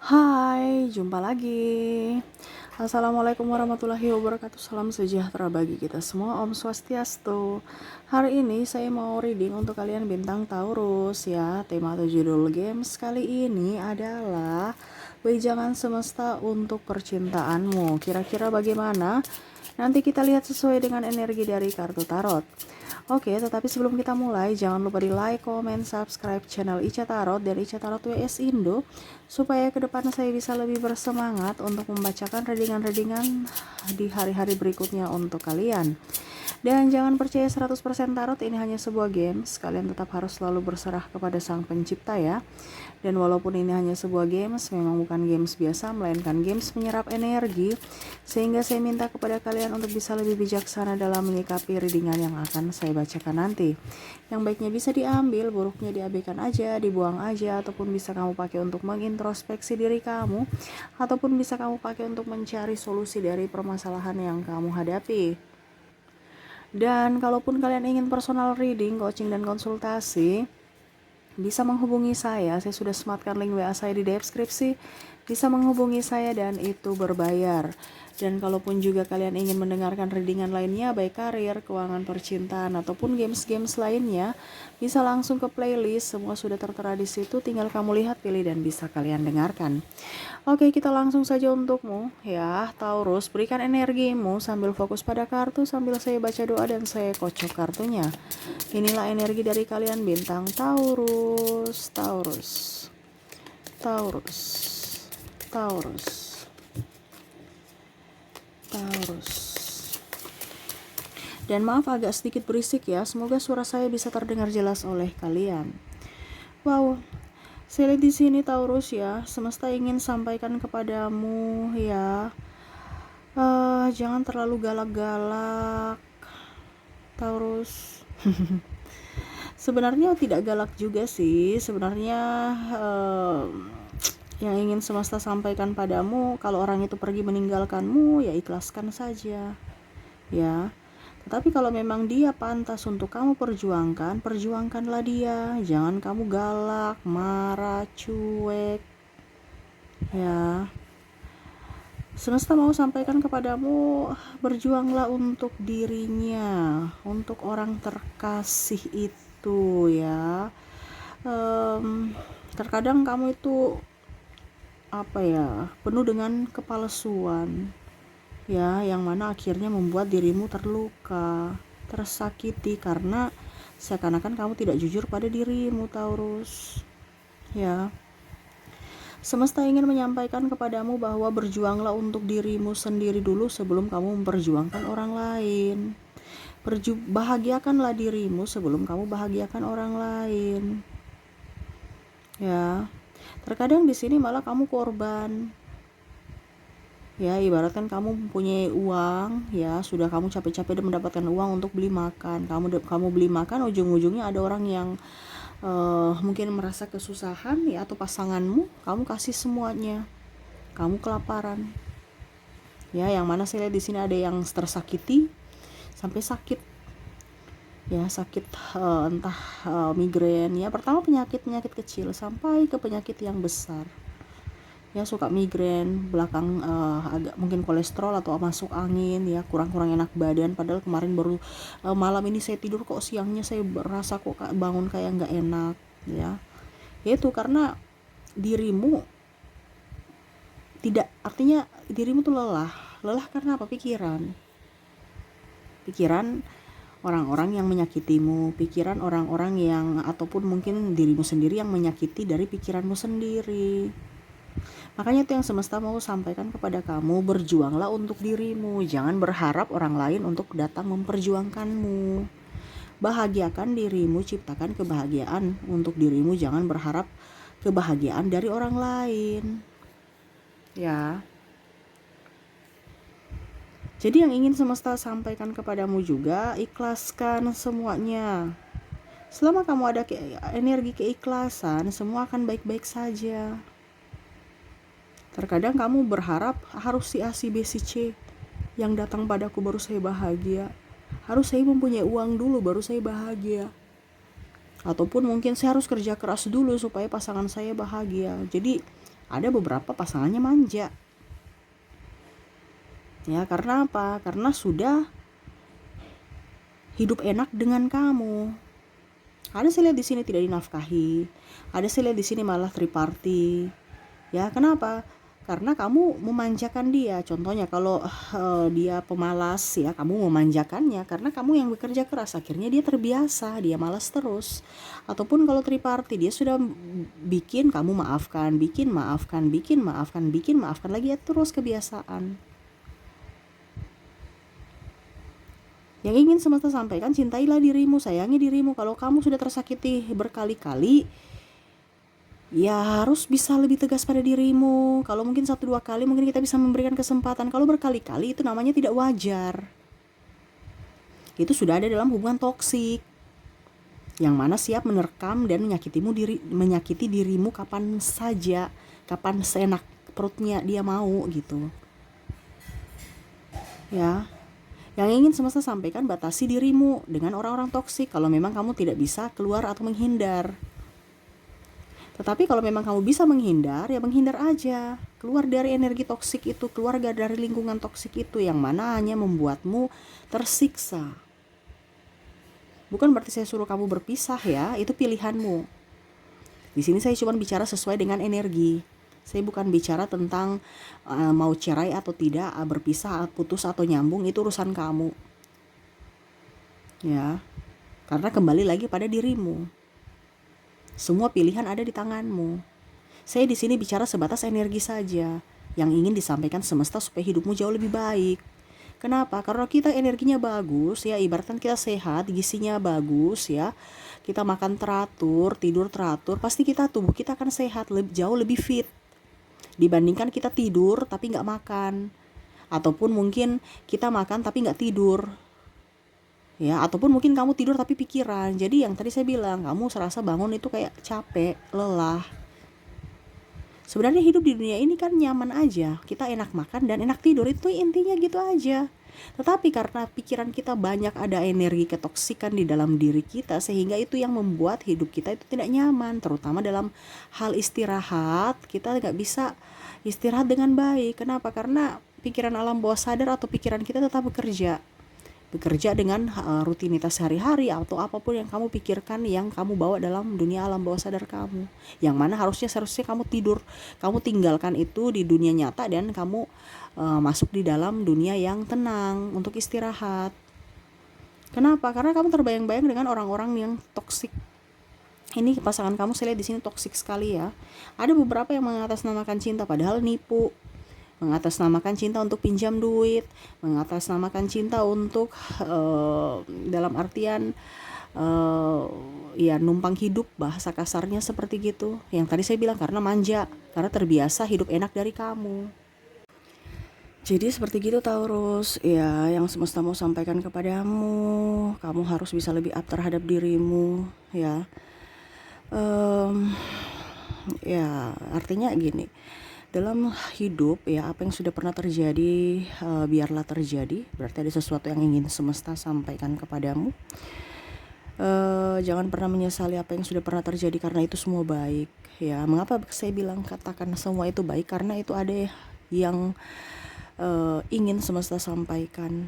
Hai, jumpa lagi. Assalamualaikum warahmatullahi wabarakatuh. Salam sejahtera bagi kita semua. Om Swastiastu. Hari ini saya mau reading untuk kalian bintang Taurus ya. Tema atau judul games kali ini adalah wejangan semesta untuk percintaanmu. Kira-kira bagaimana? Nanti kita lihat sesuai dengan energi dari kartu tarot. Oke, tetapi sebelum kita mulai, jangan lupa di like, comment, subscribe channel Ica Tarot dan Ica Tarot WS Indo, supaya ke depan saya bisa lebih bersemangat untuk membacakan readingan-readingan di hari-hari berikutnya untuk kalian. Dan jangan percaya 100% tarot ini hanya sebuah games, kalian tetap harus selalu berserah kepada sang pencipta ya. Dan walaupun ini hanya sebuah games, memang bukan games biasa, melainkan games menyerap energi, sehingga saya minta kepada kalian untuk bisa lebih bijaksana dalam menyikapi readingan yang akan saya bacakan nanti. Yang baiknya bisa diambil, buruknya diabaikan aja, dibuang aja, ataupun bisa kamu pakai untuk mengintrospeksi diri kamu, ataupun bisa kamu pakai untuk mencari solusi dari permasalahan yang kamu hadapi. Dan kalaupun kalian ingin personal reading, coaching, dan konsultasi, bisa menghubungi saya sudah sematkan link WA saya di deskripsi. Bisa menghubungi saya dan itu berbayar. Dan kalaupun juga kalian ingin mendengarkan readingan lainnya, baik karir, keuangan, percintaan, ataupun games-games lainnya, bisa langsung ke playlist, semua sudah tertera di situ, tinggal kamu lihat, pilih, dan bisa kalian dengarkan. Oke, kita langsung saja untukmu ya, Taurus. Berikan energimu sambil fokus pada kartu, sambil saya baca doa dan saya kocok kartunya. Inilah energi dari kalian bintang Taurus, Taurus, Taurus, Taurus, Taurus. Dan maaf agak sedikit berisik ya, semoga suara saya bisa terdengar jelas oleh kalian. Wow, saya lihat di sini Taurus ya, semesta ingin sampaikan kepadamu ya, jangan terlalu galak-galak, Taurus. Sebenarnya tidak galak juga sih, sebenarnya yang ingin semesta sampaikan padamu, kalau orang itu pergi meninggalkanmu, ya ikhlaskan saja ya. Tetapi kalau memang dia pantas untuk kamu perjuangkan, perjuangkanlah dia. Jangan kamu galak, marah, cuek ya. Semesta mau sampaikan kepadamu, berjuanglah untuk dirinya, untuk orang terkasih itu ya. Terkadang kamu itu penuh dengan kepalsuan ya, yang mana akhirnya membuat dirimu terluka, tersakiti karena seakan-akan kamu tidak jujur pada dirimu, Taurus ya. Semesta ingin menyampaikan kepadamu bahwa berjuanglah untuk dirimu sendiri dulu sebelum kamu memperjuangkan orang lain. Bahagiakanlah dirimu sebelum kamu bahagiakan orang lain ya. Terkadang di sini malah kamu korban ya, ibaratkan kamu mempunyai uang ya, sudah kamu capek-capek dan mendapatkan uang untuk beli makan, kamu beli makan, ujung-ujungnya ada orang yang mungkin merasa kesusahan ya, atau pasanganmu, kamu kasih semuanya, kamu kelaparan ya. Yang mana saya lihat di sini ada yang tersakiti sampai sakit ya, sakit entah migrain ya, pertama penyakit kecil sampai ke penyakit yang besar ya, suka migrain, belakang agak mungkin kolesterol atau masuk angin ya, kurang enak badan, padahal kemarin baru malam ini saya tidur kok siangnya saya merasa kok bangun kayak nggak enak ya. Itu karena dirimu tidak, artinya dirimu tuh lelah karena apa? Pikiran orang-orang yang menyakitimu, pikiran orang-orang yang, ataupun mungkin dirimu sendiri yang menyakiti dari pikiranmu sendiri. Makanya itu yang semesta mau sampaikan kepada kamu, berjuanglah untuk dirimu, jangan berharap orang lain untuk datang memperjuangkanmu. Bahagiakan dirimu, ciptakan kebahagiaan untuk dirimu, jangan berharap kebahagiaan dari orang lain ya. Jadi yang ingin semesta sampaikan kepadamu juga, ikhlaskan semuanya. Selama kamu ada energi keikhlasan, semua akan baik-baik saja. Terkadang kamu berharap harus si A, si B, si C yang datang padaku baru saya bahagia, harus saya mempunyai uang dulu baru saya bahagia, ataupun mungkin saya harus kerja keras dulu supaya pasangan saya bahagia. Jadi Ada beberapa pasangannya manja. Ya, karena apa? Karena sudah hidup enak dengan kamu. Ada saya lihat di sini tidak dinafkahi. Ada saya lihat di sini malah triparty. Ya, kenapa? Karena kamu memanjakan dia. Contohnya kalau dia pemalas, ya kamu memanjakannya karena kamu yang bekerja keras. Akhirnya dia terbiasa, dia malas terus. Ataupun kalau triparty, dia sudah bikin kamu maafkan, bikin maafkan, bikin maafkan, bikin maafkan lagi, ya terus kebiasaan. Yang ingin semesta sampaikan, cintailah dirimu, sayangi dirimu. Kalau kamu sudah tersakiti berkali-kali, ya harus bisa lebih tegas pada dirimu. Kalau mungkin 1-2 kali mungkin kita bisa memberikan kesempatan. Kalau berkali-kali itu namanya tidak wajar. Itu sudah ada dalam hubungan toksik, yang mana siap menerkam dan menyakiti dirimu kapan saja, kapan seenak perutnya dia mau gitu. Ya. Yang ingin semesta sampaikan, batasi dirimu dengan orang-orang toksik kalau memang kamu tidak bisa keluar atau menghindar. Tetapi kalau memang kamu bisa menghindar, ya menghindar aja. Keluar dari energi toksik itu, keluar dari lingkungan toksik itu yang mana hanya membuatmu tersiksa. Bukan berarti saya suruh kamu berpisah ya, itu pilihanmu. Di sini saya cuma bicara sesuai dengan energi. Saya bukan bicara tentang mau cerai atau tidak, berpisah, putus atau nyambung, itu urusan kamu. Ya. Karena kembali lagi pada dirimu. Semua pilihan ada di tanganmu. Saya di sini bicara sebatas energi saja yang ingin disampaikan semesta supaya hidupmu jauh lebih baik. Kenapa? Karena kita energinya bagus ya, ibaratkan kita sehat, gizinya bagus ya. Kita makan teratur, tidur teratur, pasti tubuh kita akan sehat, jauh lebih fit dibandingkan kita tidur tapi nggak makan, ataupun mungkin kita makan tapi nggak tidur, ya, ataupun mungkin kamu tidur tapi pikiran. Jadi yang tadi saya bilang, kamu serasa bangun itu kayak capek, lelah. Sebenarnya hidup di dunia ini kan nyaman aja, kita enak makan dan enak tidur, itu intinya gitu aja. Tetapi karena pikiran kita banyak ada energi ketoksikan di dalam diri kita, sehingga itu yang membuat hidup kita itu tidak nyaman, terutama dalam hal istirahat. Kita nggak bisa istirahat dengan baik. Kenapa? Karena pikiran alam bawah sadar atau pikiran kita tetap bekerja dengan rutinitas sehari-hari atau apapun yang kamu pikirkan, yang kamu bawa dalam dunia alam bawah sadar kamu, yang mana seharusnya kamu tidur, kamu tinggalkan itu di dunia nyata dan kamu masuk di dalam dunia yang tenang untuk istirahat. Kenapa? Karena kamu terbayang-bayang dengan orang-orang yang toksik. Ini pasangan kamu, saya lihat di sini toksik sekali ya. Ada beberapa yang mengatasnamakan cinta padahal nipu, mengatasnamakan cinta untuk pinjam duit, mengatasnamakan cinta untuk dalam artian ya numpang hidup, bahasa kasarnya seperti gitu. Yang tadi saya bilang karena manja, karena terbiasa hidup enak dari kamu. Jadi seperti gitu Taurus, ya yang semesta mau sampaikan kepadamu, kamu harus bisa lebih up terhadap dirimu, ya. Ya artinya gini, dalam hidup ya apa yang sudah pernah terjadi, biarlah terjadi. Berarti ada sesuatu yang ingin semesta sampaikan kepadamu. Jangan pernah menyesali apa yang sudah pernah terjadi karena itu semua baik. Ya, mengapa saya bilang katakan semua itu baik? Karena itu ada yang ingin semesta sampaikan.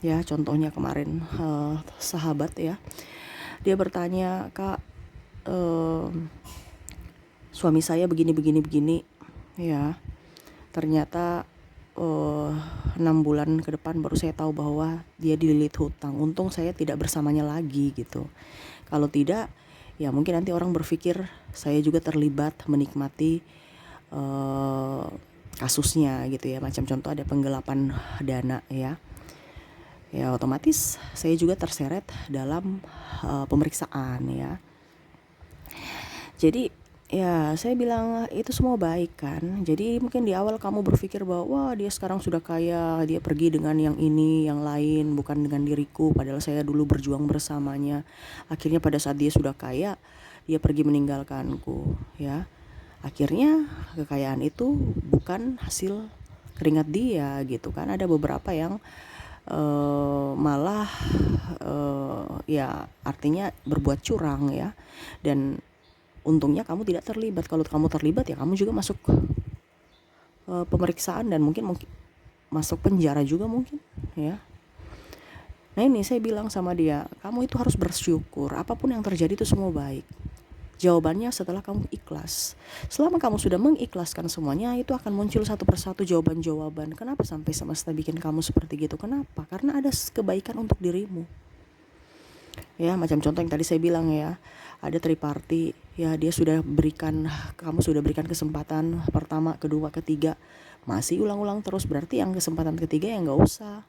Ya, contohnya kemarin sahabat ya, dia bertanya, Kak, suami saya begini, ya. Ternyata 6 bulan ke depan baru saya tahu bahwa dia dililit hutang. Untung saya tidak bersamanya lagi gitu. Kalau tidak, ya mungkin nanti orang berpikir saya juga terlibat menikmati kasusnya gitu ya. Macam contoh ada penggelapan dana ya. Ya otomatis saya juga terseret dalam pemeriksaan ya. Jadi ya saya bilang itu semua baik kan. Jadi mungkin di awal kamu berpikir bahwa wah dia sekarang sudah kaya, dia pergi dengan yang ini, yang lain, bukan dengan diriku, padahal saya dulu berjuang bersamanya. Akhirnya pada saat dia sudah kaya, dia pergi meninggalkanku ya. Akhirnya kekayaan itu bukan hasil keringat dia gitu kan. Ada beberapa yang malah ya artinya berbuat curang ya. Dan Untungnya kamu tidak terlibat. Kalau kamu terlibat ya kamu juga masuk pemeriksaan dan mungkin masuk penjara juga mungkin, ya. Nah ini saya bilang sama dia, kamu itu harus bersyukur, apapun yang terjadi itu semua baik. Jawabannya setelah kamu ikhlas. Selama kamu sudah mengikhlaskan semuanya, itu akan muncul satu persatu jawaban-jawaban. Kenapa sampai semesta bikin kamu seperti gitu? Kenapa? Karena ada kebaikan untuk dirimu. Ya, macam contoh yang tadi saya bilang ya, ada triparty, ya dia sudah berikan, kamu sudah berikan kesempatan pertama, kedua, ketiga, masih ulang-ulang terus, berarti yang kesempatan ketiga ya nggak usah.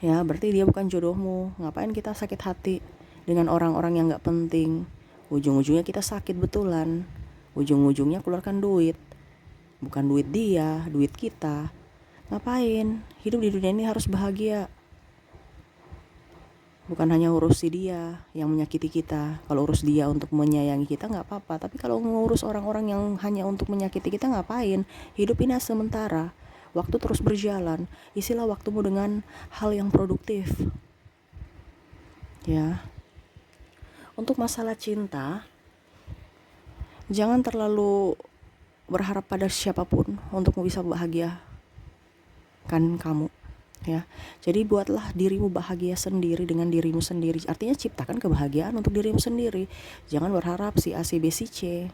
Ya, berarti dia bukan jodohmu. Ngapain kita sakit hati dengan orang-orang yang nggak penting? Ujung-ujungnya kita sakit betulan. Ujung-ujungnya keluarkan duit. Bukan duit dia, duit kita. Ngapain? Hidup di dunia ini harus bahagia. Bukan hanya urus si dia yang menyakiti kita. Kalau urus dia untuk menyayangi kita nggak apa-apa. Tapi kalau ngurus orang-orang yang hanya untuk menyakiti kita, ngapain? Hidup ini sementara. Waktu terus berjalan. Isilah waktumu dengan hal yang produktif. Ya. Untuk masalah cinta, jangan terlalu berharap pada siapapun untuk bisa bahagia kan kamu, ya. Jadi buatlah dirimu bahagia sendiri dengan dirimu sendiri. Artinya ciptakan kebahagiaan untuk dirimu sendiri. Jangan berharap si A, si B, si C.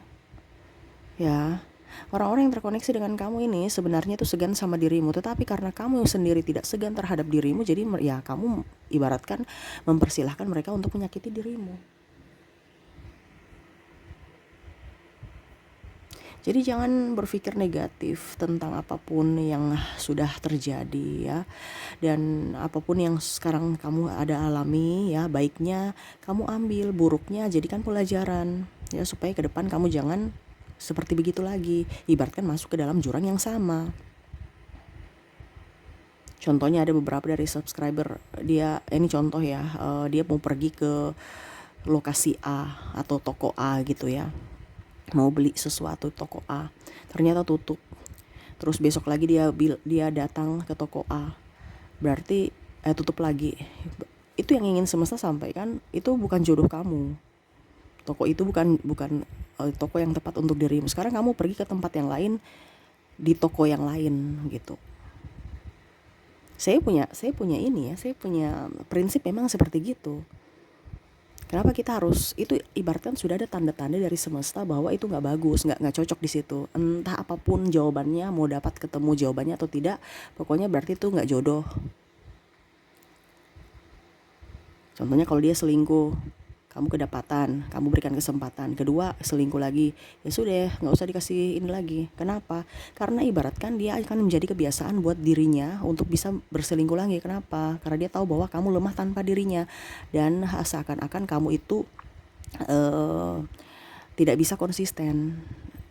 Ya. Orang-orang yang terkoneksi dengan kamu ini sebenarnya itu segan sama dirimu, tetapi karena kamu sendiri tidak segan terhadap dirimu, jadi ya kamu ibaratkan mempersilahkan mereka untuk menyakiti dirimu. Jadi jangan berpikir negatif tentang apapun yang sudah terjadi, ya. Dan apapun yang sekarang kamu ada alami, ya, baiknya kamu ambil, buruknya jadikan pelajaran, ya, supaya ke depan kamu jangan seperti begitu lagi. Ibaratkan masuk ke dalam jurang yang sama. Contohnya ada beberapa dari subscriber dia, ini contoh ya, dia mau pergi ke lokasi A atau toko A gitu ya. Mau beli sesuatu toko A, ternyata tutup. Terus besok lagi dia datang ke toko A, berarti tutup lagi. Itu yang ingin semesta sampaikan, itu bukan jodoh kamu. Toko itu bukan toko yang tepat untuk dirimu. Sekarang kamu pergi ke tempat yang lain, di toko yang lain gitu. Saya punya ini ya, saya punya prinsip memang seperti gitu. Kenapa kita harus, itu ibaratkan sudah ada tanda-tanda dari semesta bahwa itu nggak bagus, nggak cocok di situ. Entah apapun jawabannya, mau dapat ketemu jawabannya atau tidak, pokoknya berarti itu nggak jodoh. Contohnya kalau dia selingkuh, kamu kedapatan, kamu berikan kesempatan, kedua selingkuh lagi, ya sudah, nggak usah dikasih ini lagi. Kenapa? Karena ibaratkan dia akan menjadi kebiasaan buat dirinya untuk bisa berselingkuh lagi. Kenapa? Karena dia tahu bahwa kamu lemah tanpa dirinya, dan seakan-akan kamu itu tidak bisa konsisten,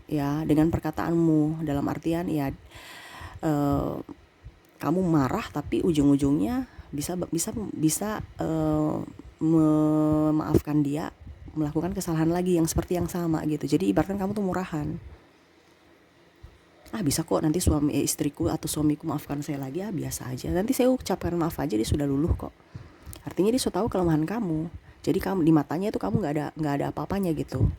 ya, dengan perkataanmu. Dalam artian ya, kamu marah tapi ujung-ujungnya bisa memaafkan dia, melakukan kesalahan lagi yang seperti yang sama gitu. Jadi ibaratkan kamu tuh murahan. Bisa kok nanti istriku atau suamiku maafkan saya lagi, biasa aja. Nanti saya ucapkan maaf aja, dia sudah luluh kok. Artinya dia sudah tahu kelemahan kamu. Jadi kamu di matanya itu kamu nggak ada apa-apanya gitu.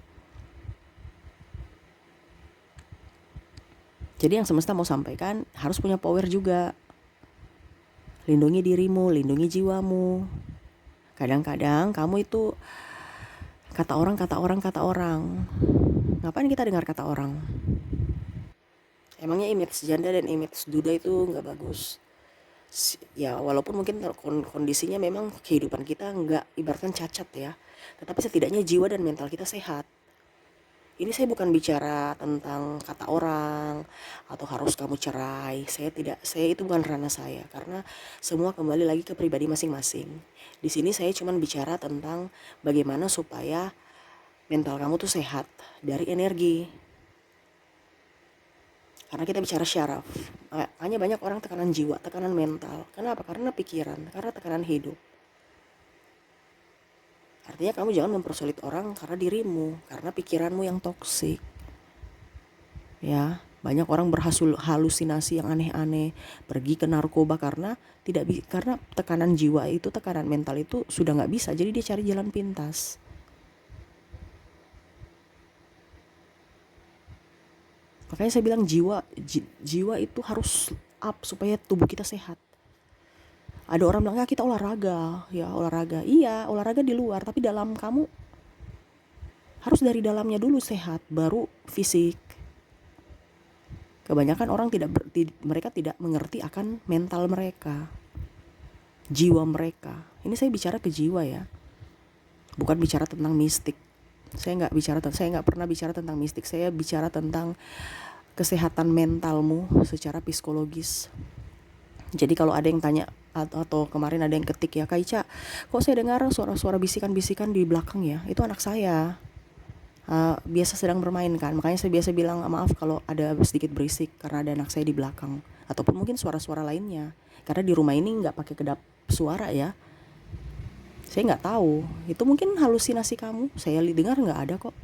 Jadi yang semesta mau sampaikan, harus punya power juga. Lindungi dirimu, lindungi jiwamu. Kadang-kadang kamu itu kata orang. Ngapain kita dengar kata orang? Emangnya image janda dan image duda itu nggak bagus? Ya walaupun mungkin kondisinya memang kehidupan kita nggak ibaratkan cacat ya, tetapi setidaknya jiwa dan mental kita sehat. Ini saya bukan bicara tentang kata orang atau harus kamu cerai. Saya itu bukan ranah saya, karena semua kembali lagi ke pribadi masing-masing. Di sini saya cuma bicara tentang bagaimana supaya mental kamu tuh sehat dari energi. Karena kita bicara syaraf, hanya banyak orang tekanan jiwa, tekanan mental. Kenapa? Karena pikiran, karena tekanan hidup. Artinya kamu jangan mempersulit orang karena dirimu, karena pikiranmu yang toksik. Ya, banyak orang berhalusinasi yang aneh-aneh, pergi ke narkoba karena karena tekanan jiwa itu, tekanan mental itu sudah nggak bisa, jadi dia cari jalan pintas. Makanya saya bilang jiwa itu harus up supaya tubuh kita sehat. Ada orang bilang, ya kita olahraga, ya olahraga. Iya, olahraga di luar, tapi dalam kamu harus dari dalamnya dulu sehat, baru fisik. Kebanyakan orang mereka tidak mengerti akan mental mereka, jiwa mereka. Ini saya bicara ke jiwa ya, bukan bicara tentang mistik. Saya nggak pernah bicara tentang mistik. Saya bicara tentang kesehatan mentalmu secara psikologis. Jadi kalau ada yang tanya atau kemarin ada yang ketik ya, Kak Ica, kok saya dengar suara-suara bisikan-bisikan di belakang ya? Itu anak saya. Biasa sedang bermain kan, makanya saya biasa bilang maaf kalau ada sedikit berisik karena ada anak saya di belakang, ataupun mungkin suara-suara lainnya, karena di rumah ini nggak pakai kedap suara ya. Saya nggak tahu, itu mungkin halusinasi kamu. Saya dengar nggak ada kok,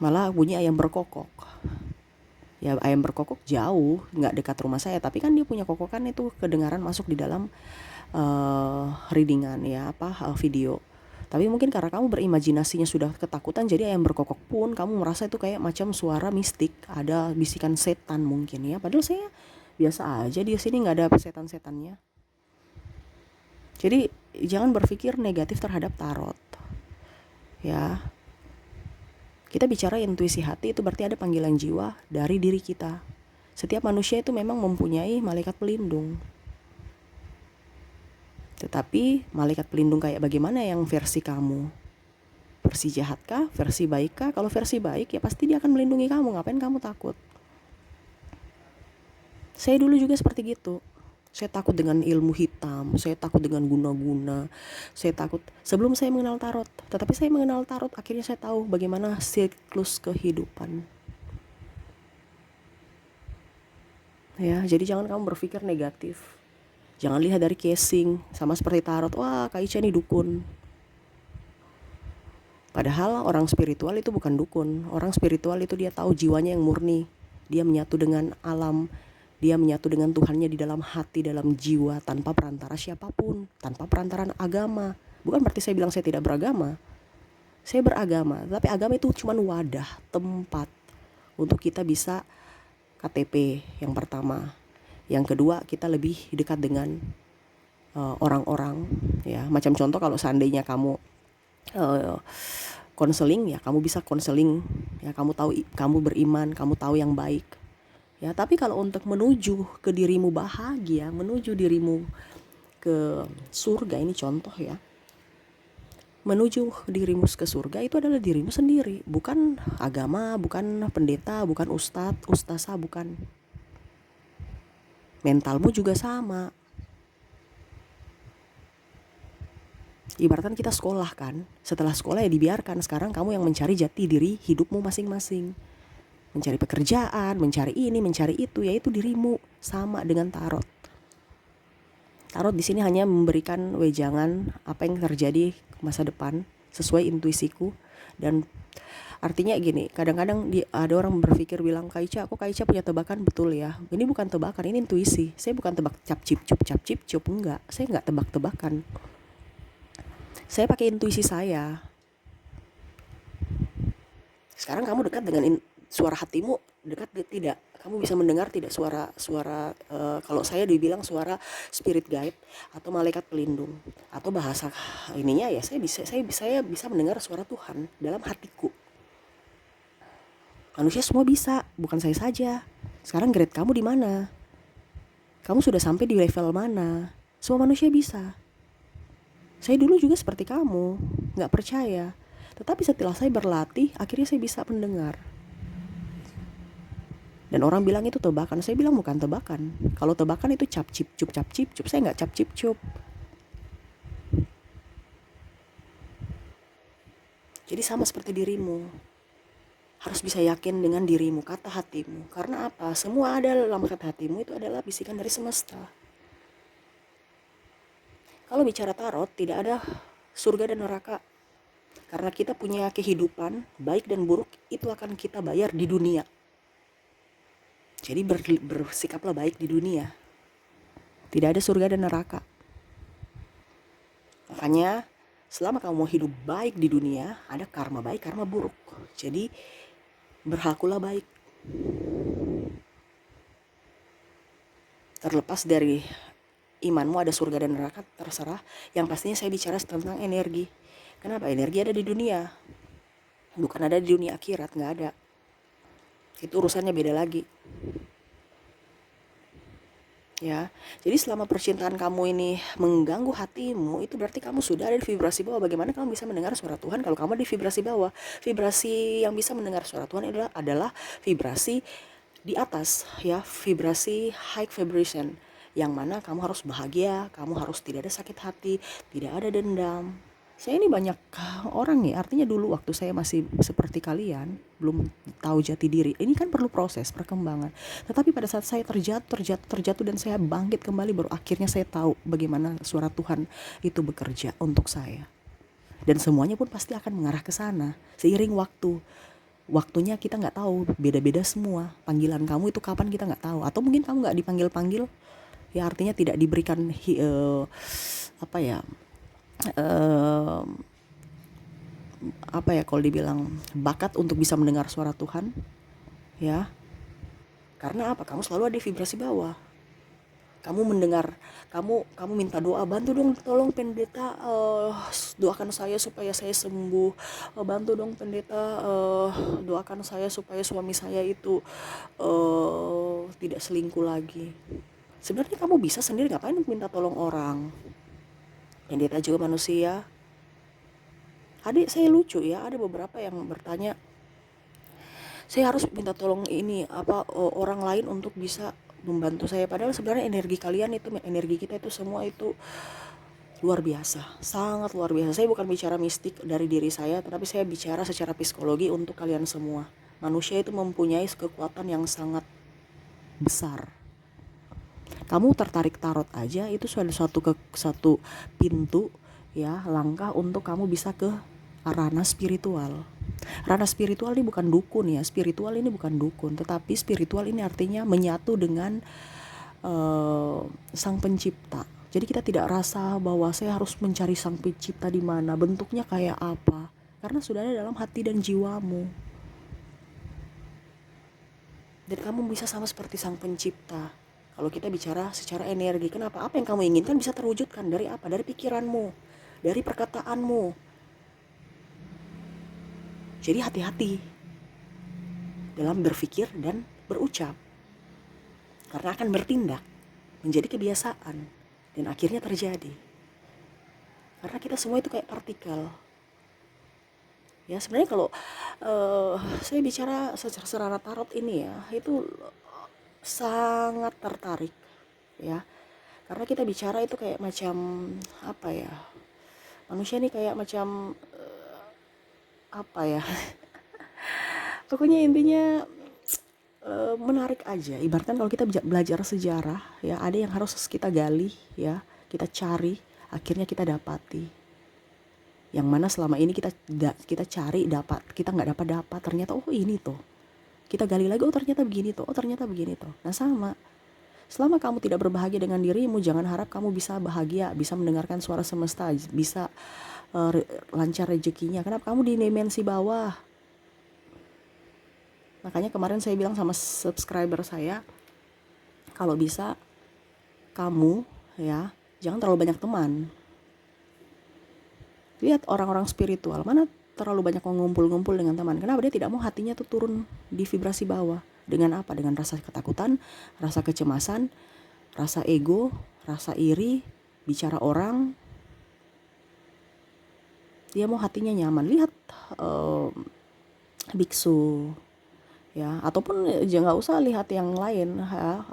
malah bunyi ayam berkokok. Ya ayam berkokok jauh, nggak dekat rumah saya, tapi kan dia punya kokokan itu kedengaran masuk di dalam readingan ya video. Tapi mungkin karena kamu berimajinasinya sudah ketakutan, jadi ayam berkokok pun kamu merasa itu kayak macam suara mistik, ada bisikan setan mungkin ya. Padahal saya biasa aja di sini, nggak ada setan-setannya. Jadi jangan berpikir negatif terhadap tarot ya. Kita bicara intuisi hati, itu berarti ada panggilan jiwa dari diri kita. Setiap manusia itu memang mempunyai malaikat pelindung. Tetapi malaikat pelindung kayak bagaimana yang versi kamu? Versi jahat kah? Versi baik kah? Kalau versi baik ya pasti dia akan melindungi kamu. Ngapain kamu takut? Saya dulu juga seperti gitu. Saya takut dengan ilmu hitam, saya takut dengan guna-guna, saya takut sebelum saya mengenal tarot. Tetapi saya mengenal tarot, akhirnya saya tahu bagaimana siklus kehidupan. Ya, jadi jangan kamu berpikir negatif. Jangan lihat dari casing, sama seperti tarot, wah Kak Ica ini dukun. Padahal orang spiritual itu bukan dukun. Orang spiritual itu dia tahu jiwanya yang murni. Dia menyatu dengan alam, dia menyatu dengan Tuhannya di dalam hati, dalam jiwa, tanpa perantara siapapun, tanpa perantaran agama. Bukan berarti saya bilang saya tidak beragama. Saya beragama, tapi agama itu cuma wadah, tempat untuk kita bisa KTP yang pertama. Yang kedua, kita lebih dekat dengan orang-orang ya. Macam contoh kalau seandainya kamu konseling ya, kamu bisa konseling ya, kamu tahu, kamu beriman, kamu tahu yang baik. Ya, tapi kalau untuk menuju ke dirimu bahagia, menuju dirimu ke surga, ini contoh ya. Menuju dirimu ke surga itu adalah dirimu sendiri, bukan agama, bukan pendeta, bukan ustazah, bukan. Mentalmu juga sama. Ibaratkan kita sekolah kan, setelah sekolah ya dibiarkan, sekarang kamu yang mencari jati diri hidupmu masing-masing. Mencari pekerjaan, mencari ini, mencari itu, yaitu dirimu. Sama dengan tarot. Tarot di sini hanya memberikan wejangan apa yang terjadi masa depan sesuai intuisiku. Dan artinya gini, kadang-kadang ada orang berpikir bilang, Kak Ica punya tebakan. Betul ya, ini bukan tebakan, ini intuisi. Saya bukan tebak cap cip cup, enggak. Saya enggak tebak-tebakan. Saya pakai intuisi saya. Sekarang kamu dekat dengan suara hatimu, dekat tidak? Kamu bisa mendengar tidak suara kalau saya dibilang suara spirit guide atau malaikat pelindung, atau bahasa ininya ya, saya bisa mendengar suara Tuhan dalam hatiku. Manusia semua bisa, bukan saya saja. Sekarang grade kamu di mana? Kamu sudah sampai di level mana? Semua manusia bisa. Saya dulu juga seperti kamu, nggak percaya. Tetapi setelah saya berlatih, akhirnya saya bisa mendengar. Dan orang bilang itu tebakan, saya bilang bukan tebakan. Kalau tebakan itu cap cip cup, saya nggak cap cip cup. Jadi sama seperti dirimu, harus bisa yakin dengan dirimu, kata hatimu. Karena apa? Semua ada dalam kata hatimu, itu adalah bisikan dari semesta. Kalau bicara tarot, tidak ada surga dan neraka. Karena kita punya kehidupan, baik dan buruk, itu akan kita bayar di dunia. Jadi bersikaplah baik di dunia. Tidak ada surga dan neraka. Makanya selama kamu mau hidup baik di dunia, ada karma baik, karma buruk. Jadi berlakulah baik. Terlepas dari imanmu ada surga dan neraka, terserah. Yang pastinya saya bicara tentang energi. Kenapa? Energi ada di dunia, bukan ada di dunia akhirat, nggak ada. Itu urusannya beda lagi. Ya, jadi selama percintaan kamu ini mengganggu hatimu, itu berarti kamu sudah ada di vibrasi bawah. Bagaimana kamu bisa mendengar suara Tuhan kalau kamu di vibrasi bawah? Vibrasi yang bisa mendengar suara Tuhan adalah vibrasi di atas, ya, vibrasi high vibration, yang mana kamu harus bahagia, kamu harus tidak ada sakit hati, tidak ada dendam. Saya ini banyak orang ya, artinya dulu waktu saya masih seperti kalian, belum tahu jati diri, ini kan perlu proses perkembangan. Tetapi pada saat saya terjatuh dan saya bangkit kembali, baru akhirnya saya tahu bagaimana suara Tuhan itu bekerja untuk saya. Dan semuanya pun pasti akan mengarah ke sana seiring waktu. Waktunya kita nggak tahu, beda-beda semua. Panggilan kamu itu kapan kita nggak tahu. Atau mungkin kamu nggak dipanggil-panggil, ya artinya tidak diberikan kalau dibilang bakat untuk bisa mendengar suara Tuhan, ya. Karena apa? Kamu selalu ada di vibrasi bawah. Kamu mendengar, kamu minta doa, bantu dong, tolong pendeta, doakan saya supaya saya sembuh, bantu dong pendeta, doakan saya supaya suami saya itu tidak selingkuh lagi. Sebenarnya kamu bisa sendiri, ngapain minta tolong orang? Pendeta juga manusia. Adik saya lucu ya, ada beberapa yang bertanya, saya harus minta tolong orang lain untuk bisa membantu saya, padahal sebenarnya energi kalian itu, energi kita itu semua itu luar biasa, sangat luar biasa. Saya bukan bicara mistik dari diri saya, tetapi saya bicara secara psikologi untuk kalian semua. Manusia itu mempunyai kekuatan yang sangat besar. Kamu tertarik tarot aja itu sudah satu pintu, ya, langkah untuk kamu bisa ke ranah spiritual. Ranah spiritual ini bukan dukun ya, spiritual ini bukan dukun, tetapi spiritual ini artinya menyatu dengan sang pencipta. Jadi kita tidak rasa bahwa saya harus mencari sang pencipta di mana, bentuknya kayak apa, karena sudah ada dalam hati dan jiwamu. Dan kamu bisa sama seperti sang pencipta. Kalau kita bicara secara energi, kenapa? Apa yang kamu inginkan bisa terwujudkan dari apa? Dari pikiranmu, dari perkataanmu. Jadi hati-hati dalam berpikir dan berucap, karena akan bertindak menjadi kebiasaan dan akhirnya terjadi. Karena kita semua itu kayak partikel. Ya, sebenarnya kalau saya bicara secara tarot ini ya, itu sangat tertarik, ya. Karena kita bicara itu kayak macam apa ya? Manusia ini kayak macam pokoknya intinya menarik aja. Ibaratkan kalau kita belajar sejarah, ya, ada yang harus kita gali, ya, kita cari, akhirnya kita dapati. Yang mana selama ini kita cari dapat, kita nggak dapat, ternyata ini tuh. Kita gali lagi, ternyata begini tuh, ternyata begini tuh. Nah, sama. Selama kamu tidak berbahagia dengan dirimu, jangan harap kamu bisa bahagia, bisa mendengarkan suara semesta, bisa lancar rezekinya. Kenapa kamu di dimensi bawah? Makanya kemarin saya bilang sama subscriber saya, kalau bisa kamu, ya, jangan terlalu banyak teman. Lihat orang-orang spiritual, mana terlalu banyak ngumpul-ngumpul dengan teman. Kenapa? Dia tidak mau hatinya tuh turun di vibrasi bawah. Dengan apa? Dengan rasa ketakutan, rasa kecemasan, rasa ego, rasa iri, bicara orang. Dia mau hatinya nyaman. Lihat biksu, ya, ataupun nggak usah lihat yang lain, ya,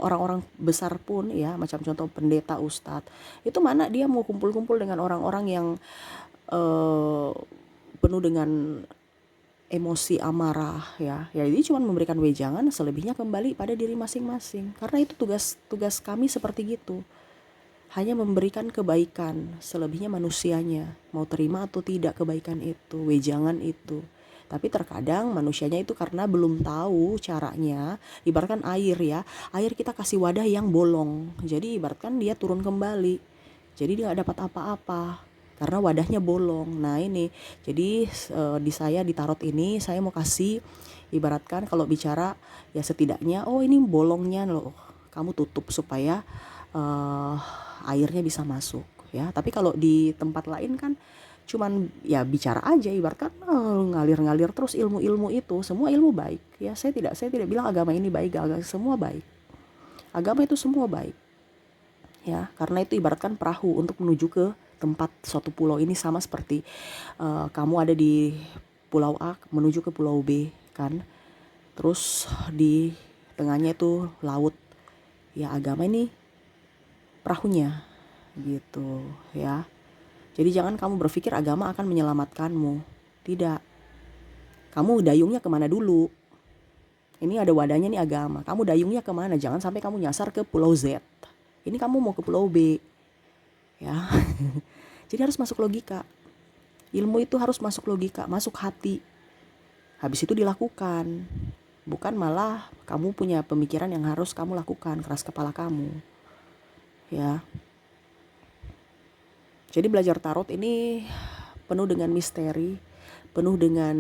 orang-orang besar pun, ya, macam contoh pendeta, ustadz, itu mana dia mau kumpul-kumpul dengan orang-orang yang penuh dengan emosi amarah, ya. Jadi cuma memberikan wejangan, selebihnya kembali pada diri masing-masing. Karena itu tugas kami seperti gitu. Hanya memberikan kebaikan, selebihnya manusianya mau terima atau tidak kebaikan itu, wejangan itu. Tapi terkadang manusianya itu karena belum tahu caranya, ibaratkan air, ya, air kita kasih wadah yang bolong, jadi ibaratkan dia turun kembali, jadi dia gak dapat apa-apa karena wadahnya bolong. Nah ini, jadi di saya di tarot ini saya mau kasih Ibaratkan kalau bicara ya setidaknya oh ini bolongnya loh, kamu tutup supaya airnya bisa masuk ya. Tapi kalau di tempat lain kan cuman ya bicara aja, ibaratkan ngalir-ngalir terus ilmu-ilmu itu. Semua ilmu baik ya, saya tidak bilang agama ini baik, semua baik, agama itu semua baik ya, karena itu ibaratkan perahu untuk menuju ke tempat suatu pulau. Ini sama seperti kamu ada di pulau A menuju ke pulau B kan, terus di tengahnya itu laut ya. Agama ini perahunya gitu ya. Jadi jangan kamu berpikir agama akan menyelamatkanmu. Tidak. Kamu dayungnya kemana dulu? Ini ada wadahnya nih agama. Kamu dayungnya kemana? Jangan sampai kamu nyasar ke pulau Z. Ini kamu mau ke pulau B. Ya. Jadi harus masuk logika. Ilmu itu harus masuk logika, masuk hati. Habis itu dilakukan. Bukan malah kamu punya pemikiran yang harus kamu lakukan, keras kepala kamu. Ya. Jadi belajar tarot ini penuh dengan misteri, penuh dengan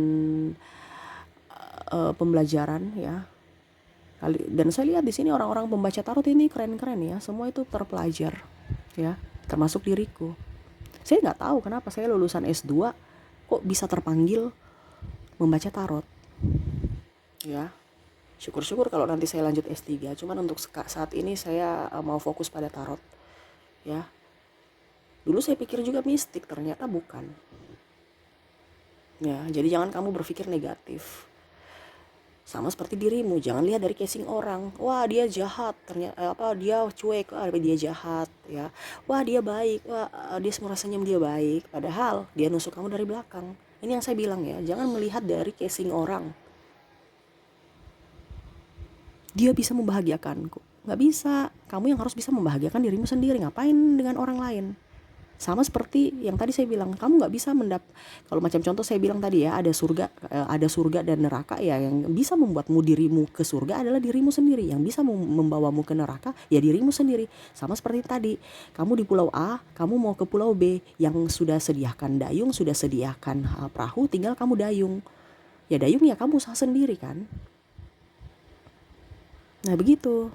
pembelajaran ya. Dan saya lihat di sini orang-orang pembaca tarot ini keren-keren ya, semua itu terpelajar ya, termasuk diriku. Saya nggak tahu kenapa saya lulusan S2 kok bisa terpanggil membaca tarot ya. Syukur-syukur kalau nanti saya lanjut S3, cuman untuk saat ini saya mau fokus pada tarot ya. Dulu saya pikir juga mistik, ternyata bukan. Ya, jadi jangan kamu berpikir negatif. Sama seperti dirimu, jangan lihat dari casing orang. Wah, dia jahat, ternyata dia cuek, dia jahat ya. Wah, dia baik, dia semua senyum, dia baik. Padahal dia nusuk kamu dari belakang. Ini yang saya bilang ya, jangan melihat dari casing orang. Dia bisa membahagiakanku. Nggak bisa. Kamu yang harus bisa membahagiakan dirimu sendiri. Ngapain dengan orang lain? Sama seperti yang tadi saya bilang, kamu nggak bisa kalau macam contoh saya bilang tadi ya, ada surga dan neraka ya. Yang bisa membuatmu dirimu ke surga adalah dirimu sendiri. Yang bisa membawamu ke neraka ya dirimu sendiri. Sama seperti tadi, kamu di pulau A, kamu mau ke pulau B, yang sudah sediakan dayung, sudah sediakan perahu, tinggal kamu dayung. Ya dayung ya kamu usaha sendiri kan. Nah begitu.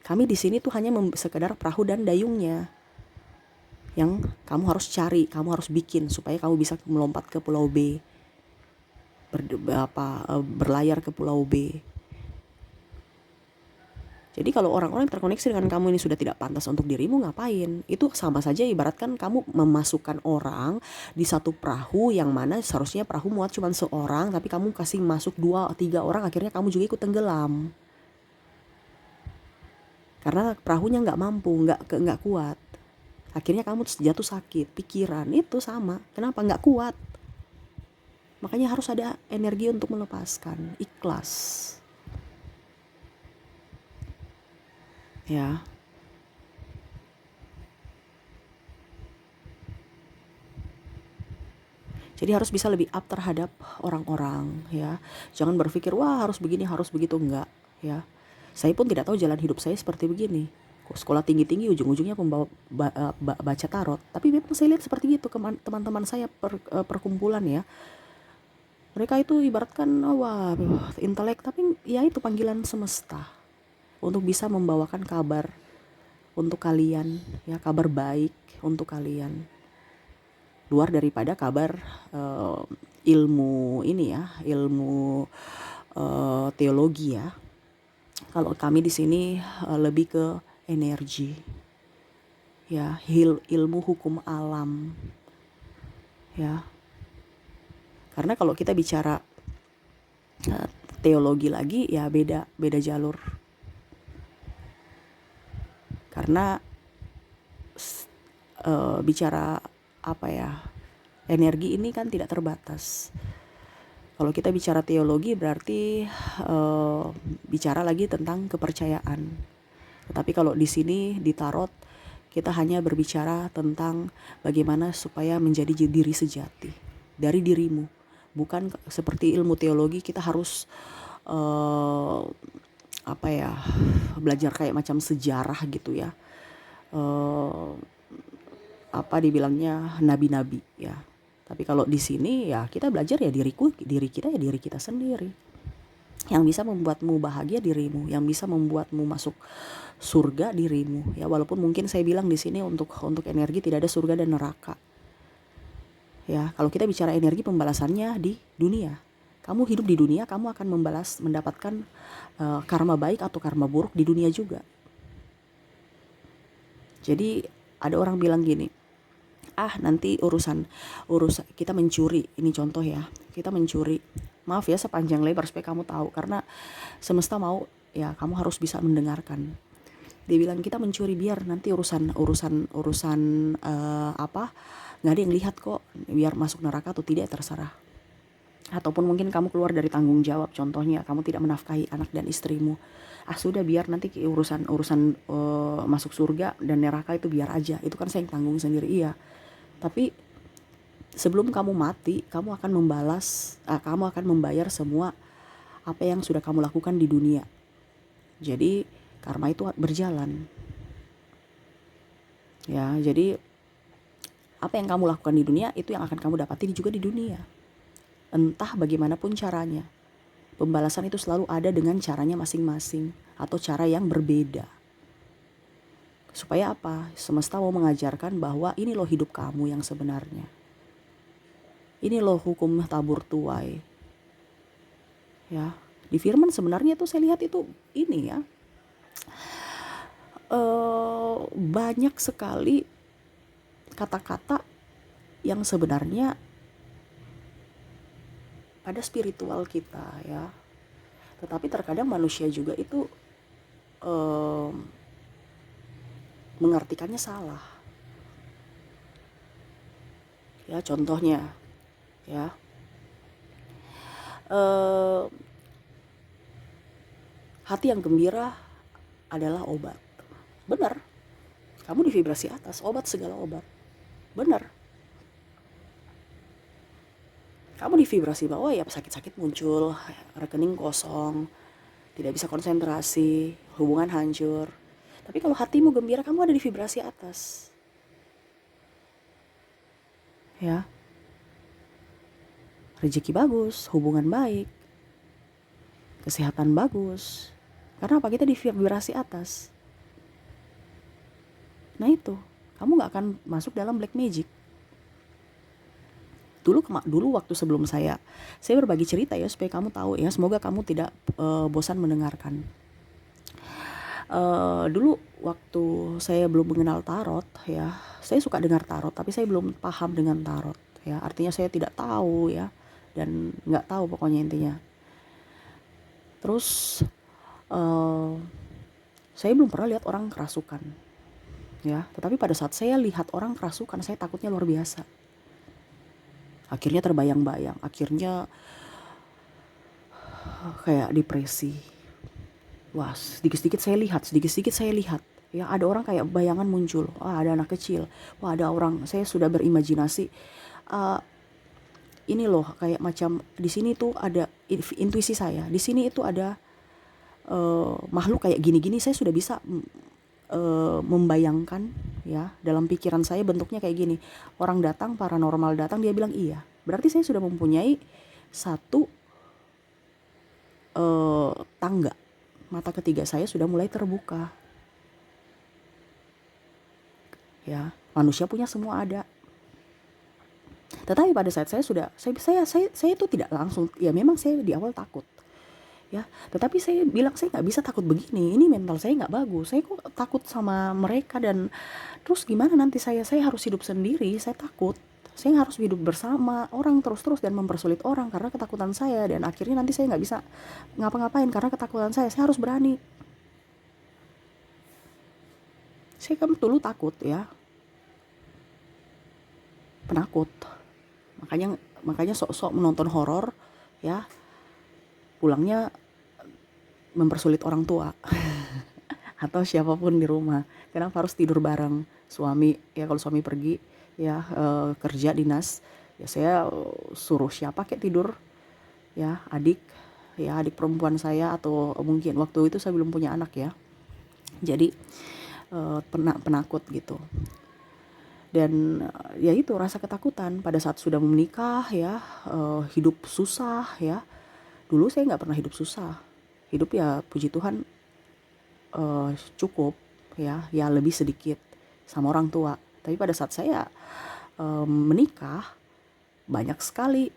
Kami di sini tuh hanya sekedar perahu dan dayungnya yang kamu harus cari, kamu harus bikin supaya kamu bisa melompat ke pulau B, berlayar ke pulau B. Jadi kalau orang-orang yang terkoneksi dengan kamu ini sudah tidak pantas untuk dirimu, ngapain? Itu sama saja ibaratkan kamu memasukkan orang di satu perahu yang mana seharusnya perahu muat cuma seorang, tapi kamu kasih masuk 2-3 orang, akhirnya kamu juga ikut tenggelam. Karena perahunya nggak mampu, nggak kuat. Akhirnya kamu jatuh sakit, pikiran itu sama. Kenapa? Nggak kuat. Makanya harus ada energi untuk melepaskan, ikhlas. Ya. Jadi harus bisa lebih up terhadap orang-orang ya. Jangan berpikir wah harus begini, harus begitu, enggak ya. Saya pun tidak tahu jalan hidup saya seperti begini. Sekolah tinggi-tinggi ujung-ujungnya baca tarot. Tapi memang saya lihat seperti itu teman-teman saya perkumpulan ya. Mereka itu ibaratkan wah intelek, tapi ya itu panggilan semesta untuk bisa membawakan kabar untuk kalian ya, kabar baik untuk kalian. Luar daripada kabar ilmu ini ya, ilmu teologi ya. Kalau kami di sini lebih ke energi ya, ilmu hukum alam ya. Karena kalau kita bicara teologi lagi ya beda jalur. Karena bicara apa ya, energi ini kan tidak terbatas. Kalau kita bicara teologi berarti bicara lagi tentang kepercayaan. Tetapi kalau di sini di tarot kita hanya berbicara tentang bagaimana supaya menjadi diri sejati dari dirimu. Bukan seperti ilmu teologi kita harus belajar kayak macam sejarah gitu ya. Dibilangnya nabi-nabi ya. Tapi kalau di sini ya kita belajar ya diri kita sendiri. Yang bisa membuatmu bahagia dirimu, yang bisa membuatmu masuk surga dirimu. Ya walaupun mungkin saya bilang di sini untuk energi tidak ada surga dan neraka. Ya, kalau kita bicara energi, pembalasannya di dunia. Kamu hidup di dunia, kamu akan mendapatkan karma baik atau karma buruk di dunia juga. Jadi ada orang bilang gini, nanti urusan kita mencuri, ini contoh ya, kita mencuri. Maaf ya sepanjang lebar supaya kamu tahu, karena semesta mau ya kamu harus bisa mendengarkan. Dia bilang kita mencuri biar nanti urusan nggak ada yang lihat kok, biar masuk neraka atau tidak terserah. Ataupun mungkin kamu keluar dari tanggung jawab, contohnya kamu tidak menafkahi anak dan istrimu. Sudah biar nanti urusan masuk surga dan neraka itu biar aja, itu kan saya yang tanggung sendiri. Iya, tapi sebelum kamu mati, kamu akan membayar semua apa yang sudah kamu lakukan di dunia. Jadi karma itu berjalan. Ya, jadi apa yang kamu lakukan di dunia itu yang akan kamu dapati juga di dunia. Entah bagaimanapun caranya, pembalasan itu selalu ada dengan caranya masing-masing atau cara yang berbeda. Supaya apa? Semesta mau mengajarkan bahwa ini loh hidup kamu yang sebenarnya. Ini loh hukum tabur tuai. Ya, di firman sebenarnya itu saya lihat itu ini ya. Banyak sekali kata-kata yang sebenarnya pada spiritual kita ya, tetapi terkadang manusia juga itu mengartikannya salah ya. Contohnya ya, hati yang gembira adalah obat. Benar, kamu di vibrasi atas, obat segala obat. Benar, kamu di vibrasi bawah ya sakit-sakit muncul, rekening kosong, tidak bisa konsentrasi, hubungan hancur. Tapi kalau hatimu gembira, kamu ada di vibrasi atas. Ya. Rezeki bagus, hubungan baik, kesehatan bagus. Karena apa? Kita di vibrasi atas. Nah itu, kamu gak akan masuk dalam black magic. Dulu waktu sebelum saya berbagi cerita ya supaya kamu tahu ya, semoga kamu tidak bosan mendengarkan. Dulu waktu saya belum mengenal tarot ya, saya suka dengar tarot tapi saya belum paham dengan tarot ya, artinya saya tidak tahu ya, dan nggak tahu pokoknya intinya. Terus saya belum pernah lihat orang kerasukan ya, tetapi pada saat saya lihat orang kerasukan saya takutnya luar biasa. Akhirnya terbayang-bayang, akhirnya kayak depresi. Wah, sedikit-sedikit saya lihat ya, ada orang kayak bayangan muncul, ada anak kecil, ada orang, saya sudah berimajinasi ini loh kayak macam di sini tuh ada intuisi saya, di sini itu ada makhluk kayak gini-gini, saya sudah bisa membayangkan ya, dalam pikiran saya bentuknya kayak gini. Orang datang, paranormal datang, dia bilang iya, berarti saya sudah mempunyai satu tangga, mata ketiga saya sudah mulai terbuka ya. Manusia punya semua ada, tetapi pada saat saya itu tidak langsung ya, memang saya di awal takut ya, tetapi saya bilang saya nggak bisa takut begini, ini mental saya nggak bagus, saya kok takut sama mereka, dan terus gimana nanti saya harus hidup sendiri, saya takut, saya harus hidup bersama orang terus dan mempersulit orang karena ketakutan saya, dan akhirnya nanti saya nggak bisa ngapa-ngapain karena ketakutan saya harus berani. Saya kan dulu takut ya, penakut, makanya sok-sok menonton horor ya, pulangnya mempersulit orang tua atau siapapun di rumah. Kenapa harus tidur bareng suami ya? Kalau suami pergi ya kerja dinas ya, saya suruh siapa kayak tidur ya, adik perempuan saya, atau mungkin waktu itu saya belum punya anak ya, jadi penakut gitu. Dan ya itu rasa ketakutan pada saat sudah menikah ya, hidup susah ya. Dulu saya nggak pernah hidup susah, hidup ya puji Tuhan cukup ya lebih sedikit sama orang tua. Tapi pada saat saya menikah banyak sekali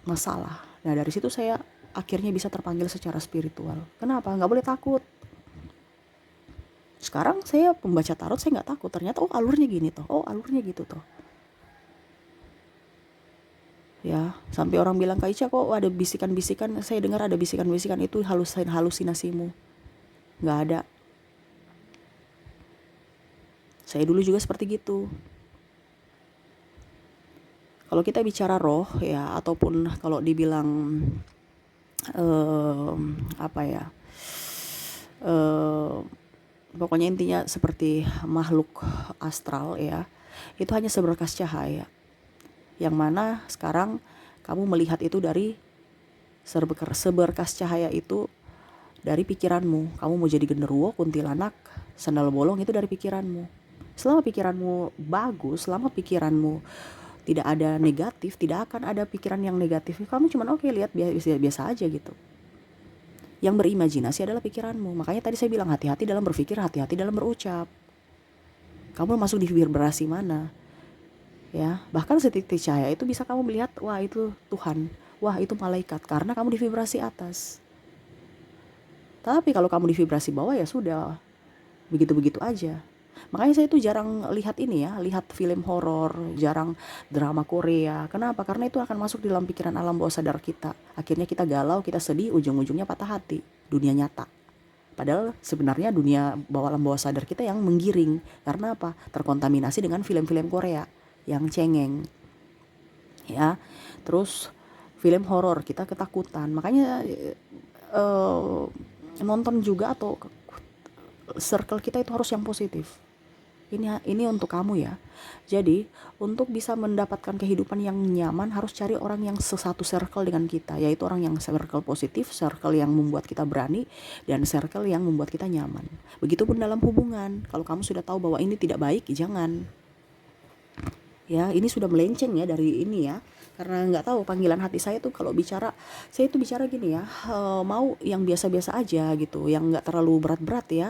masalah. Nah dari situ saya akhirnya bisa terpanggil secara spiritual. Kenapa? Nggak boleh takut. Sekarang saya pembaca tarot, saya nggak takut. Ternyata alurnya gini toh, alurnya gitu toh. Ya, sampai orang bilang, Kak Ica kok ada bisikan-bisikan, saya dengar ada bisikan-bisikan, itu halusinasimu. Nggak ada. Saya dulu juga seperti gitu. Kalau kita bicara roh ya, ataupun kalau dibilang apa ya, pokoknya intinya seperti makhluk astral ya, itu hanya seberkas cahaya. Yang mana sekarang kamu melihat itu dari seberkas cahaya itu dari pikiranmu. Kamu mau jadi genderuwo, kuntilanak, sandal bolong, itu dari pikiranmu. Selama pikiranmu bagus, selama pikiranmu tidak ada negatif, tidak akan ada pikiran yang negatif. Kamu cuman oke, lihat biasa aja gitu. Yang berimajinasi adalah pikiranmu. Makanya tadi saya bilang hati-hati dalam berpikir, hati-hati dalam berucap. Kamu masuk di vibrasi mana? Ya, bahkan setitik cahaya itu bisa kamu melihat, wah itu Tuhan, wah itu malaikat, karena kamu di vibrasi atas. Tapi kalau kamu di vibrasi bawah ya sudah, begitu-begitu aja. Makanya saya tuh jarang lihat ini ya, lihat film horor, jarang drama Korea. Kenapa? Karena itu akan masuk di dalam pikiran alam bawah sadar kita. Akhirnya kita galau, kita sedih, ujung-ujungnya patah hati. Dunia nyata. Padahal sebenarnya dunia alam bawah sadar kita yang menggiring. Karena apa? Terkontaminasi dengan film-film Korea yang cengeng. Ya. Terus film horor kita ketakutan. Makanya nonton juga atau circle kita itu harus yang positif. Ini untuk kamu ya. Jadi untuk bisa mendapatkan kehidupan yang nyaman harus cari orang yang sesatu circle dengan kita, yaitu orang yang circle positif, circle yang membuat kita berani, dan circle yang membuat kita nyaman. Begitupun dalam hubungan. Kalau kamu sudah tahu bahwa ini tidak baik, jangan. Ya, ini sudah melenceng ya dari ini ya. Karena nggak tahu panggilan hati saya tuh kalau bicara, saya itu bicara gini ya, mau yang biasa-biasa aja gitu, yang nggak terlalu berat-berat ya.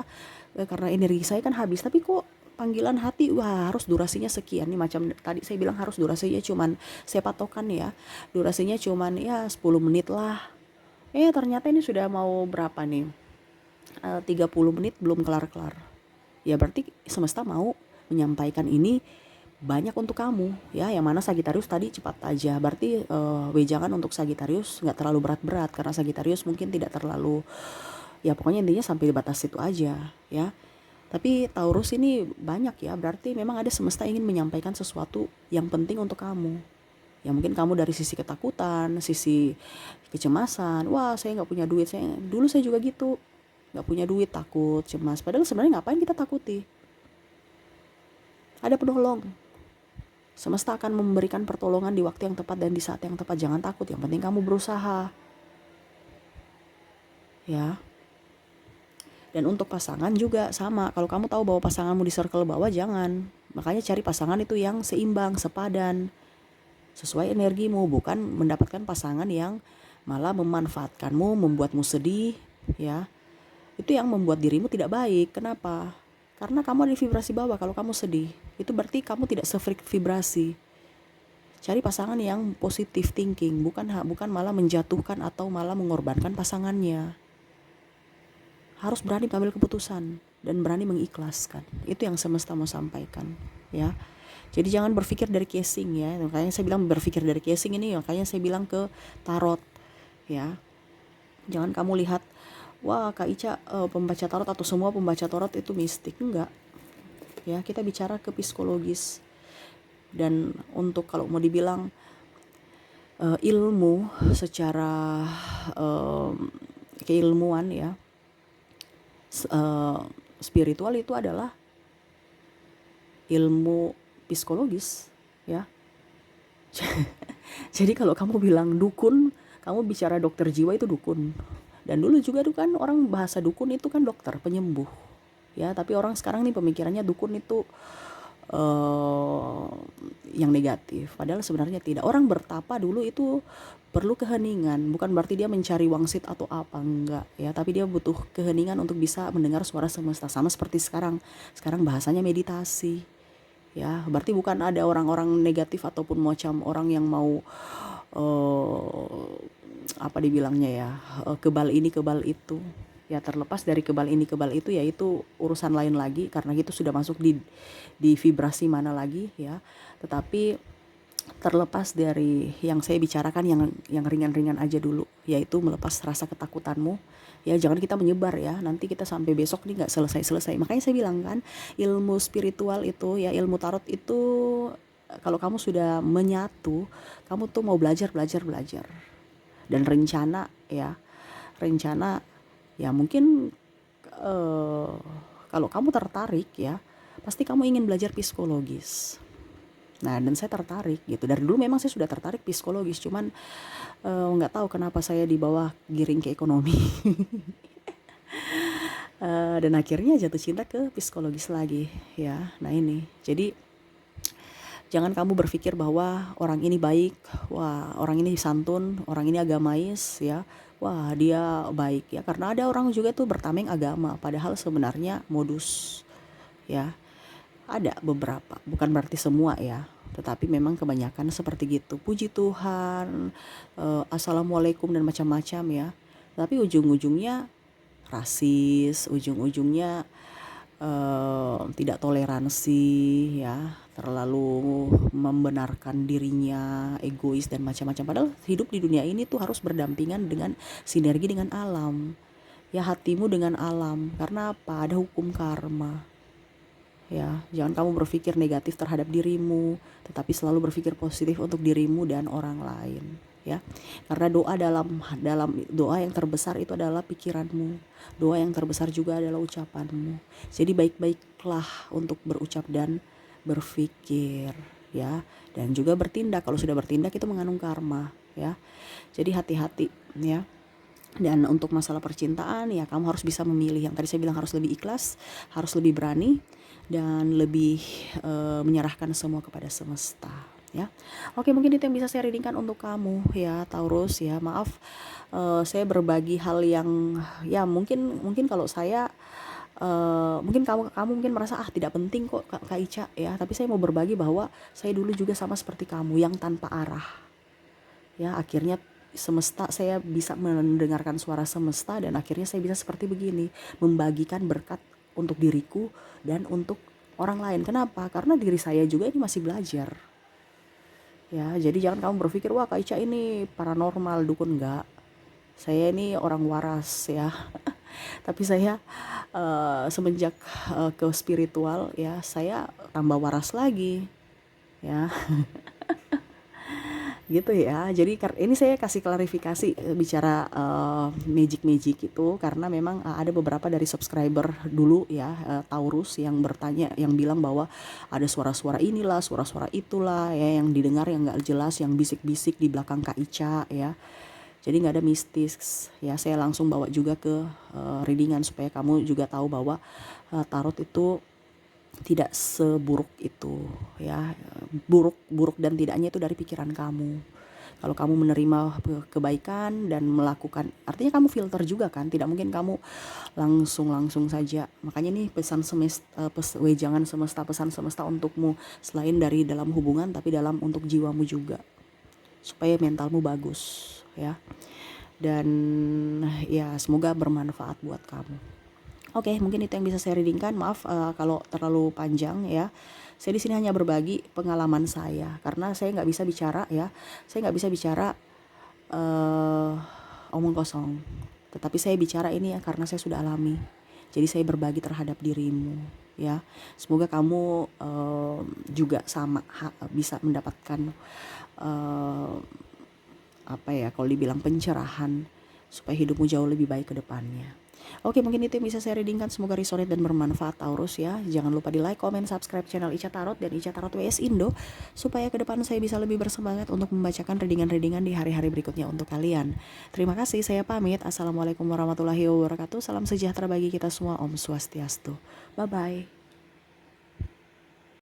Karena energi saya kan habis, tapi kok panggilan hati wah harus durasinya sekian nih, macam tadi saya bilang harus durasinya cuman, saya patokan ya, durasinya cuman ya 10 menit lah. Ternyata ini sudah mau berapa nih, 30 menit belum kelar-kelar. Ya berarti semesta mau menyampaikan ini banyak untuk kamu ya. Yang mana Sagitarius tadi cepat aja, berarti wejangan untuk Sagitarius nggak terlalu berat-berat, karena Sagitarius mungkin tidak terlalu, ya pokoknya intinya sampai batas itu aja ya. Tapi Taurus ini banyak ya, berarti memang ada semesta ingin menyampaikan sesuatu yang penting untuk kamu. Ya mungkin kamu dari sisi ketakutan, sisi kecemasan, wah saya nggak punya duit, dulu saya juga gitu, nggak punya duit, takut, cemas. Padahal sebenarnya ngapain kita takuti? Ada penolong. Semesta akan memberikan pertolongan di waktu yang tepat dan di saat yang tepat. Jangan takut, yang penting kamu berusaha. Ya. Dan untuk pasangan juga sama. Kalau kamu tahu bahwa pasanganmu di circle bawah, jangan. Makanya cari pasangan itu yang seimbang, sepadan, sesuai energimu. Bukan mendapatkan pasangan yang malah memanfaatkanmu, membuatmu sedih. Ya, itu yang membuat dirimu tidak baik. Kenapa? Karena kamu ada di vibrasi bawah. Kalau kamu sedih, itu berarti kamu tidak sefreak vibrasi. Cari pasangan yang positive thinking, bukan malah menjatuhkan atau malah mengorbankan pasangannya. Harus berani mengambil keputusan dan berani mengikhlaskan. Itu yang semesta mau sampaikan ya. Jadi jangan berpikir dari casing ya. Makanya saya bilang berpikir dari casing ini, makanya saya bilang ke tarot ya. Jangan kamu lihat, wah Kak Ica pembaca tarot atau semua pembaca tarot itu mistik. Enggak ya, kita bicara ke psikologis. Dan untuk kalau mau dibilang ilmu secara keilmuan ya, spiritual itu adalah ilmu psikologis ya. Jadi kalau kamu bilang dukun, kamu bicara dokter jiwa, itu dukun. Dan dulu juga kan orang bahasa dukun itu kan dokter, penyembuh ya. Tapi orang sekarang nih pemikirannya dukun itu uh, yang negatif. Padahal sebenarnya tidak. Orang bertapa dulu itu perlu keheningan, bukan berarti dia mencari wangsit atau apa, enggak ya, tapi dia butuh keheningan untuk bisa mendengar suara semesta, sama seperti sekarang. Sekarang bahasanya meditasi. Ya, berarti bukan ada orang-orang negatif ataupun macam orang yang mau apa dibilangnya ya, kebal ini kebal itu. Ya, terlepas dari kebal ini kebal itu, ya itu urusan lain lagi karena itu sudah masuk di vibrasi mana lagi ya. Tetapi terlepas dari yang saya bicarakan, yang ringan-ringan aja dulu, yaitu melepas rasa ketakutanmu. Ya, jangan kita menyebar ya, nanti kita sampai besok nih nggak selesai-selesai. Makanya saya bilang kan, ilmu spiritual itu ya, ilmu tarot itu, kalau kamu sudah menyatu, kamu tuh mau belajar dan rencana ya mungkin kalau kamu tertarik ya, pasti kamu ingin belajar psikologis. Nah, dan saya tertarik gitu. Dari dulu memang saya sudah tertarik psikologis, cuman nggak tahu kenapa saya dibawa giring ke ekonomi. Dan akhirnya jatuh cinta ke psikologis lagi ya. Nah ini, jadi jangan kamu berpikir bahwa orang ini baik, wah orang ini santun, orang ini agamais ya, wah dia baik ya. Karena ada orang juga tuh bertameng agama, padahal sebenarnya modus ya. Ada beberapa, bukan berarti semua ya, tetapi memang kebanyakan seperti gitu. Puji Tuhan, assalamualaikum dan macam-macam ya. Tapi ujung-ujungnya rasis, ujung-ujungnya tidak toleransi ya, terlalu membenarkan dirinya, egois dan macam-macam. Padahal hidup di dunia ini tuh harus berdampingan dengan sinergi dengan alam. Ya, hatimu dengan alam. Karena apa? Ada hukum karma. Ya, jangan kamu berpikir negatif terhadap dirimu, tetapi selalu berpikir positif untuk dirimu dan orang lain ya. Karena dalam doa yang terbesar itu adalah pikiranmu. Doa yang terbesar juga adalah ucapanmu. Jadi baik-baiklah untuk berucap dan berpikir ya, dan juga bertindak. Kalau sudah bertindak itu mengandung karma ya. Jadi hati-hati ya. Dan untuk masalah percintaan ya, kamu harus bisa memilih. Yang tadi saya bilang, harus lebih ikhlas, harus lebih berani, dan lebih menyerahkan semua kepada semesta ya. Oke, mungkin itu yang bisa saya readingkan untuk kamu ya Taurus ya. Maaf saya berbagi hal yang ya mungkin kalau saya mungkin kamu mungkin merasa tidak penting kok Kak Ica ya, tapi saya mau berbagi bahwa saya dulu juga sama seperti kamu, yang tanpa arah ya. Akhirnya semesta, saya bisa mendengarkan suara semesta, dan akhirnya saya bisa seperti begini, membagikan berkat untuk diriku dan untuk orang lain. Kenapa? Karena diri saya juga ini masih belajar ya. Jadi jangan kamu berpikir wah Kak Ica ini paranormal, dukun. Enggak, saya ini orang waras ya. Tapi saya semenjak ke spiritual ya, saya tambah waras lagi ya. Gitu ya. Jadi ini saya kasih klarifikasi bicara magic itu, karena memang ada beberapa dari subscriber dulu ya, Taurus, yang bertanya, yang bilang bahwa ada suara-suara inilah, suara-suara itulah ya, yang didengar yang nggak jelas, yang bisik-bisik di belakang Kak Ica ya. Jadi nggak ada mistis ya. Saya langsung bawa juga ke readingan supaya kamu juga tahu bahwa tarot itu tidak seburuk itu ya. Buruk dan tidaknya itu dari pikiran kamu. Kalau kamu menerima kebaikan dan melakukan, artinya kamu filter juga kan, tidak mungkin kamu langsung saja. Makanya nih pesan semesta untukmu, selain dari dalam hubungan, tapi dalam untuk jiwamu juga, supaya mentalmu bagus ya. Dan ya semoga bermanfaat buat kamu. Oke, mungkin itu yang bisa saya readingkan. Maaf kalau terlalu panjang ya. Saya di sini hanya berbagi pengalaman saya, karena saya nggak bisa bicara ya. Saya nggak bisa bicara omong kosong. Tetapi saya bicara ini ya karena saya sudah alami. Jadi saya berbagi terhadap dirimu ya. Semoga kamu juga sama bisa mendapatkan apa ya, kalau dibilang pencerahan, supaya hidupmu jauh lebih baik ke depannya. Oke, mungkin itu yang bisa saya readingkan. Semoga resonate dan bermanfaat Taurus ya. Jangan lupa di like, comment, subscribe channel Ica Tarot dan Ica Tarot WS Indo, supaya ke depan saya bisa lebih bersemangat untuk membacakan readingan-readingan di hari-hari berikutnya untuk kalian. Terima kasih, saya pamit. Assalamualaikum warahmatullahi wabarakatuh. Salam sejahtera bagi kita semua. Om Swastiastu. Bye-bye.